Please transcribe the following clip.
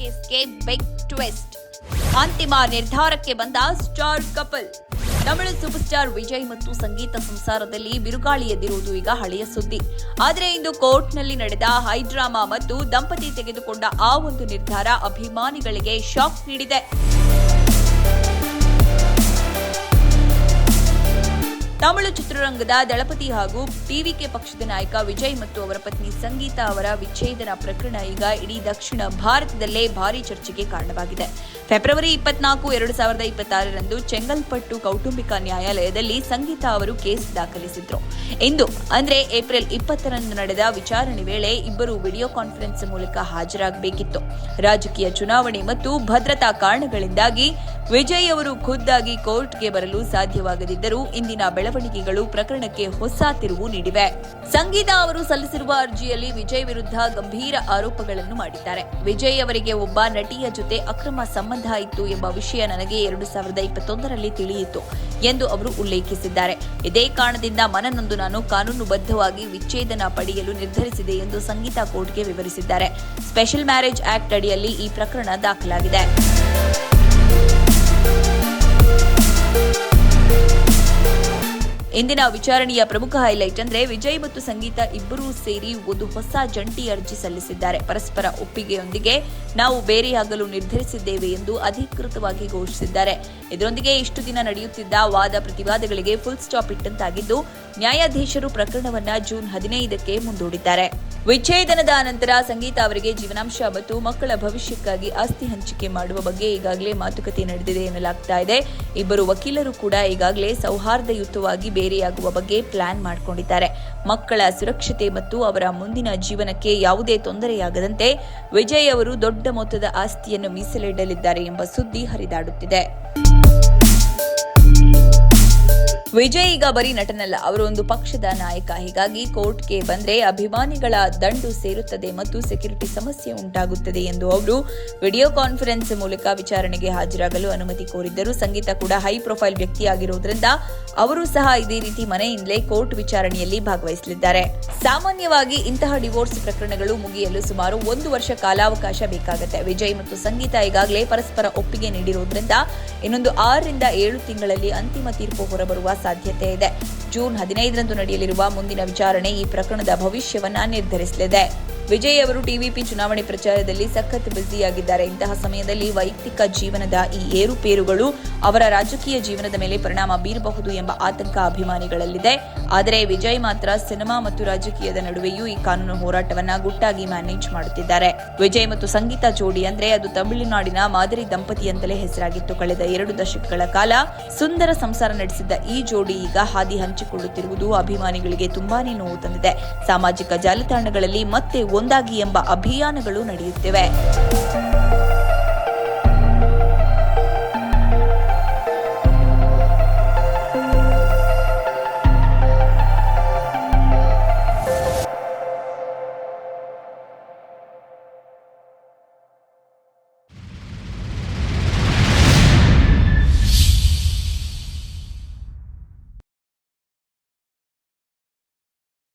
ಕೇಸ್ಗೆ big twist. ಅಂತಿಮ ನಿರ್ಧಾರಕ್ಕೆ ಬಂದ star couple. Tamil super star Vijay ಮತ್ತು ಸಂಗೀತ ಸಂಸಾರದಲ್ಲಿ ಬಿರುಗಾಳಿ ಎದ್ದಿರುವುದು ಈಗ ಹಳೆಯ ಸುದ್ದಿ. ಆದರೆ ಇಂದು ಕೋರ್ಟ್ನಲ್ಲಿ ನಡೆದ ಹೈ ಡ್ರಾಮಾ ಮತ್ತು ದಂಪತಿ ತೆಗೆದುಕೊಂಡ ಆ ಒಂದು ನಿರ್ಧಾರ ಅಭಿಮಾನಿಗಳಿಗೆ ಶಾಕ್ ನೀಡಿದೆ. ತಮಿಳು ಚಿತ್ರರಂಗದ ದಳಪತಿ ಹಾಗೂ ಟಿವಿಕೆ ಪಕ್ಷದ ನಾಯಕ ವಿಜಯ್ ಮತ್ತು ಅವರ ಪತ್ನಿ ಸಂಗೀತಾ ಅವರ ವಿಚ್ಛೇದನ ಪ್ರಕರಣ ಈಗ ಇಡೀ ದಕ್ಷಿಣ ಭಾರತದಲ್ಲೇ ಭಾರೀ ಚರ್ಚೆಗೆ ಕಾರಣವಾಗಿದೆ. ಫೆಬ್ರವರಿ 24, 2026ರಂದು ಚೆಂಗಲ್ಪಟ್ಟು ಕೌಟುಂಬಿಕ ನ್ಯಾಯಾಲಯದಲ್ಲಿ ಸಂಗೀತಾ ಅವರು ಕೇಸ್ ದಾಖಲಿಸಿದ್ರು. ಇಂದು ಅಂದ್ರೆ ಏಪ್ರಿಲ್ 20ರಂದು ನಡೆದ ವಿಚಾರಣೆ ವೇಳೆ ಇಬ್ಬರು ವಿಡಿಯೋ ಕಾನ್ಫರೆನ್ಸ್ ಮೂಲಕ ಹಾಜರಾಗಬೇಕಿತ್ತು. ರಾಜಕೀಯ ಚುನಾವಣೆ ಮತ್ತು ಭದ್ರತಾ ಕಾರಣಗಳಿಂದಾಗಿ ವಿಜಯ್ ಅವರು ಖುದ್ದಾಗಿ ಕೋರ್ಟ್ಗೆ ಬರಲು ಸಾಧ್ಯವಾಗದಿದ್ದರೂ ಇಂದಿನ ಬೆಳವಣಿಗೆಗಳು ಪ್ರಕರಣಕ್ಕೆ ಹೊಸ ತಿರುವು ನೀಡಿವೆ. ಸಂಗೀತಾ ಅವರು ಸಲ್ಲಿಸಿರುವ ಅರ್ಜಿಯಲ್ಲಿ ವಿಜಯ್ ವಿರುದ್ಧ ಗಂಭೀರ ಆರೋಪಗಳನ್ನು ಮಾಡಿದ್ದಾರೆ. ವಿಜಯ್ ಅವರಿಗೆ ಒಬ್ಬ ನಟಿಯ ಜೊತೆ ಅಕ್ರಮ ಸಂಬಂಧ ಇತ್ತು ಎಂಬ ವಿಷಯ ನನಗೆ 2021ರಲ್ಲಿ ತಿಳಿಯಿತು ಎಂದು ಅವರು ಉಲ್ಲೇಖಿಸಿದ್ದಾರೆ. ಇದೇ ಕಾರಣದಿಂದ ಮನನೊಂದು ನಾನು ಕಾನೂನುಬದ್ಧವಾಗಿ ವಿಚ್ಛೇದನ ಪಡೆಯಲು ನಿರ್ಧರಿಸಿದೆ ಎಂದು ಸಂಗೀತಾ ಕೋರ್ಟ್ಗೆ ವಿವರಿಸಿದ್ದಾರೆ. ಸ್ಪೆಷಲ್ ಮ್ಯಾರೇಜ್ ಆಕ್ಟ್ ಅಡಿಯಲ್ಲಿ ಈ ಪ್ರಕರಣ ದಾಖಲಾಗಿದೆ. ಇಂದಿನ ವಿಚಾರಣೆಯ ಪ್ರಮುಖ ಹೈಲೈಟ್ ಅಂದ್ರೆ ವಿಜಯ್ ಮತ್ತು ಸಂಗೀತಾ ಇಬ್ಬರೂ ಸೇರಿ ಒಂದು ಹೊಸ ಜಂಟಿ ಅರ್ಜಿ ಸಲ್ಲಿಸಿದ್ದಾರೆ. ಪರಸ್ಪರ ಒಪ್ಪಿಗೆಯೊಂದಿಗೆ ನಾವು ಬೇರೆಯಾಗಲು ನಿರ್ಧರಿಸಿದ್ದೇವೆ ಎಂದು ಅಧಿಕೃತವಾಗಿ ಘೋಷಿಸಿದ್ದಾರೆ. ಇದರೊಂದಿಗೆ ಇಷ್ಟು ದಿನ ನಡೆಯುತ್ತಿದ್ದ ವಾದ ಪ್ರತಿವಾದಗಳಿಗೆ ಫುಲ್ ಸ್ಟಾಪ್ ಇಟ್ಟಂತಾಗಿದ್ದು, ನ್ಯಾಯಾಧೀಶರು ಪ್ರಕರಣವನ್ನ ಜೂನ್ 15ಕ್ಕೆ ಮುಂದೂಡಿದ್ದಾರೆ. ವಿಚ್ಛೇದನದ ನಂತರ ಸಂಗೀತಾ ಅವರಿಗೆ ಜೀವನಾಂಶ ಮತ್ತು ಮಕ್ಕಳ ಭವಿಷ್ಯಕ್ಕಾಗಿ ಆಸ್ತಿ ಹಂಚಿಕೆ ಮಾಡುವ ಬಗ್ಗೆ ಈಗಾಗಲೇ ಮಾತುಕತೆ ನಡೆದಿದೆ ಎನ್ನಲಾಗ್ತಾ ಇದೆ. ಇಬ್ಬರು ವಕೀಲರು ಕೂಡ ಈಗಾಗಲೇ ಸೌಹಾರ್ದಯುತವಾಗಿ ಬೇರೆಯಾಗುವ ಬಗ್ಗೆ ಪ್ಲಾನ್ ಮಾಡಿಕೊಂಡಿದ್ದಾರೆ. ಮಕ್ಕಳ ಸುರಕ್ಷತೆ ಮತ್ತು ಅವರ ಮುಂದಿನ ಜೀವನಕ್ಕೆ ಯಾವುದೇ ತೊಂದರೆಯಾಗದಂತೆ ವಿಜಯ್ ಅವರು ದೊಡ್ಡ ಮೊತ್ತದ ಆಸ್ತಿಯನ್ನು ಮೀಸಲಿಡಲಿದ್ದಾರೆ ಎಂಬ ಸುದ್ದಿ ಹರಿದಾಡುತ್ತಿದೆ. ವಿಜಯ್ ಈಗ ಬರೀ ನಟನಲ್ಲ, ಅವರು ಒಂದು ಪಕ್ಷದ ನಾಯಕ. ಹೀಗಾಗಿ ಕೋರ್ಟ್ಗೆ ಬಂದ್ರೆ ಅಭಿಮಾನಿಗಳ ದಂಡು ಸೇರುತ್ತದೆ ಮತ್ತು ಸೆಕ್ಯೂರಿಟಿ ಸಮಸ್ಯೆ ಉಂಟಾಗುತ್ತದೆ ಎಂದು ಅವರು ವಿಡಿಯೋ ಕಾನ್ಫರೆನ್ಸ್ ಮೂಲಕ ವಿಚಾರಣೆಗೆ ಹಾಜರಾಗಲು ಅನುಮತಿ ಕೋರಿದ್ದರು. ಸಂಗೀತ ಕೂಡ ಹೈ ಪ್ರೊಫೈಲ್ ವ್ಯಕ್ತಿಯಾಗಿರುವುದರಿಂದ ಅವರು ಸಹ ಇದೇ ರೀತಿ ಮನೆಯಿಂದಲೇ ಕೋರ್ಟ್ ವಿಚಾರಣೆಯಲ್ಲಿ ಭಾಗವಹಿಸಲಿದ್ದಾರೆ. ಸಾಮಾನ್ಯವಾಗಿ ಇಂತಹ ಡಿವೋರ್ಸ್ ಪ್ರಕರಣಗಳು ಮುಗಿಯಲು ಸುಮಾರು 1 ವರ್ಷ ಕಾಲಾವಕಾಶ ಬೇಕಾಗುತ್ತೆ. ವಿಜಯ್ ಮತ್ತು ಸಂಗೀತ ಈಗಾಗಲೇ ಪರಸ್ಪರ ಒಪ್ಪಿಗೆ ನೀಡಿರುವುದರಿಂದ ಇನ್ನೊಂದು 6 ರಿಂದ 7 ತಿಂಗಳಲ್ಲಿ ಅಂತಿಮ ತೀರ್ಪು ಹೊರಬರುವ ಸಾಧ್ಯತೆ ಇದೆ. ಜೂನ್ 15ರಂದು ನಡೆಯಲಿರುವ ಮುಂದಿನ ವಿಚಾರಣೆ ಈ ಪ್ರಕರಣದ ಭವಿಷ್ಯವನ್ನ ನಿರ್ಧರಿಸಲಿದೆ. ವಿಜಯ್ ಅವರು ಟಿವಿಪಿ ಚುನಾವಣೆ ಪ್ರಚಾರದಲ್ಲಿ ಸಖತ್ ಬ್ಯುಸಿಯಾಗಿದ್ದಾರೆ. ಇಂತಹ ಸಮಯದಲ್ಲಿ ವೈಯಕ್ತಿಕ ಜೀವನದ ಈ ಏರುಪೇರುಗಳು ಅವರ ರಾಜಕೀಯ ಜೀವನದ ಮೇಲೆ ಪರಿಣಾಮ ಬೀರಬಹುದು ಎಂಬ ಆತಂಕ ಅಭಿಮಾನಿಗಳಲ್ಲಿದೆ. ಆದರೆ ವಿಜಯ್ ಮಾತ್ರ ಸಿನಿಮಾ ಮತ್ತು ರಾಜಕೀಯದ ನಡುವೆಯೂ ಈ ಕಾನೂನು ಹೋರಾಟವನ್ನ ಗುಟ್ಟಾಗಿ ಮ್ಯಾನೇಜ್ ಮಾಡುತ್ತಿದ್ದಾರೆ. ವಿಜಯ್ ಮತ್ತು ಸಂಗೀತಾ ಜೋಡಿ ಅಂದ್ರೆ ಅದು ತಮಿಳುನಾಡಿನ ಮಾದರಿ ದಂಪತಿ ಅಂತಲೇ ಹೆಸರಾಗಿತ್ತು. ಕಳೆದ 2 ದಶಕಗಳ ಕಾಲ ಸುಂದರ ಸಂಸಾರ ನಡೆಸಿದ್ದ ಈ ಜೋಡಿ ಈಗ ಹಾದಿ ಹಂಚಿಕೊಳ್ಳುತ್ತಿರುವುದು ಅಭಿಮಾನಿಗಳಿಗೆ ತುಂಬಾನೇ ನೋವು ತಂದಿದೆ. ಸಾಮಾಜಿಕ ಜಾಲತಾಣಗಳಲ್ಲಿ ಮತ್ತೆ ಒಂದಾಗಿ ಎಂಬ ಅಭಿಯಾನಗಳು ನಡೆಯುತ್ತಿವೆ.